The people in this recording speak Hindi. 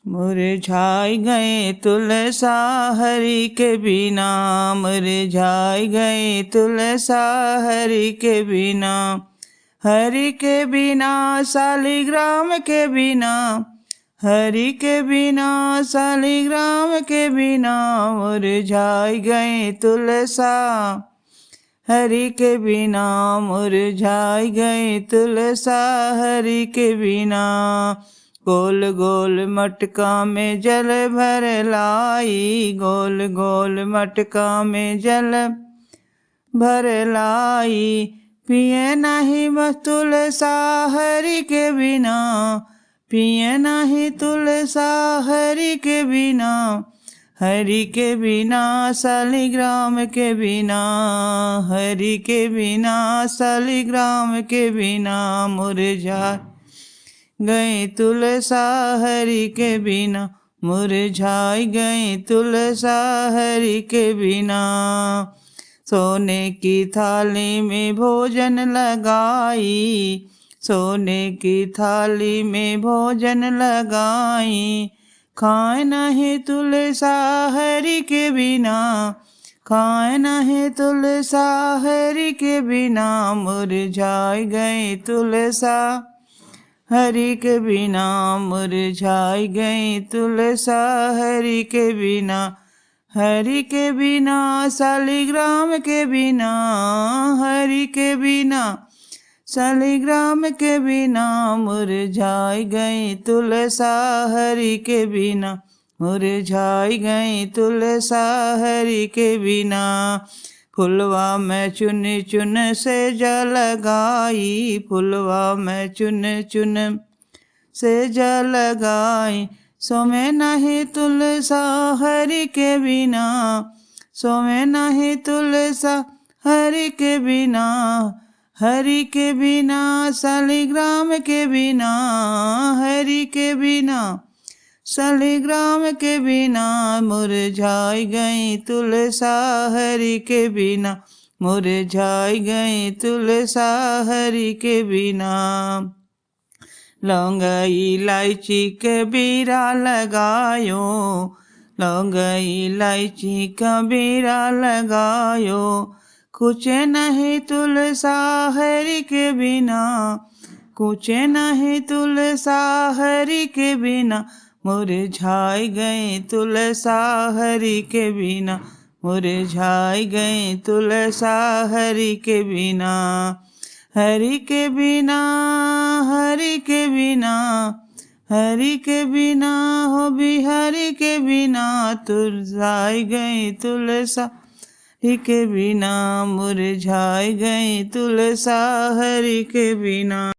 मुरझाई गए तुलसा हरि के बिना, मुरझाई गए तुलसा हरि के बिना। हरि के बिना शालिग्राम के बिना, हरि के बिना शालिग्राम के बिना, मुरझाई गए तुलसा हरि के बिना, मुरझाई गए तुलसा हरि के बिना। गोल गोल मटका में जल भर लाई, गोल गोल मटका में जल भर लाई, पिए नहीं बस तुलसा हरि के बिना, पिए नहीं तुलसा हरि के बिना। हरि के बिना शालिग्राम के बिना, हरि के बिना शालिग्राम के बिना, मुरझा गए तुलसा हरि के बिना, मुरझाई गए तुलसा हरि के बिना। सोने की थाली में भोजन लगाई, सोने की थाली में भोजन लगाई, खाए नहीं तुलसा हरि के बिना, खाए नहीं तुलसा हरि के बिना, मुरझाई गए तुलसा हरि के बिना, मुरझाई गई तुलसा हरि के बिना। हरि के बिना शालिग्राम के बिना, हरि के बिना शालिग्राम के बिना, मुरझाई गई तुलसा हरि के बिना, मुरझाई गई तुलसा हरि के बिना। फुलवा में चुन चुन से जल लगाई, फुलवा में चुन चुन से जल लगाई, सोमे नहीं तुलसा हरि के बिना, सोमे नहीं तुलसा हरि के बिना। हरि के बिना शालिग्राम के बिना, हरि के बिना शालिग्राम के बिना, मुरझाई गई तुलसा हरि के बिना, मुरझाई गई तुलसा हरि के बिना। लौंग इलायची के बीरा लगायो, लौंग इलायची का बीरा लगायो, कुछ नहीं तुलसा हरि के बिना, कुछ नहीं तुलसा हरि के बिना, मुरझाई गए तुलसा हरि के बिना, मुरझाई गए तुलसा हरि के बिना। हरि के बिना, हरि के बिना, हरि के बिना हो बिहारी के बिना, मुरझाई गई तुलसा हरि के बिना, मुरझाई गई तुलसा हरि के बिना।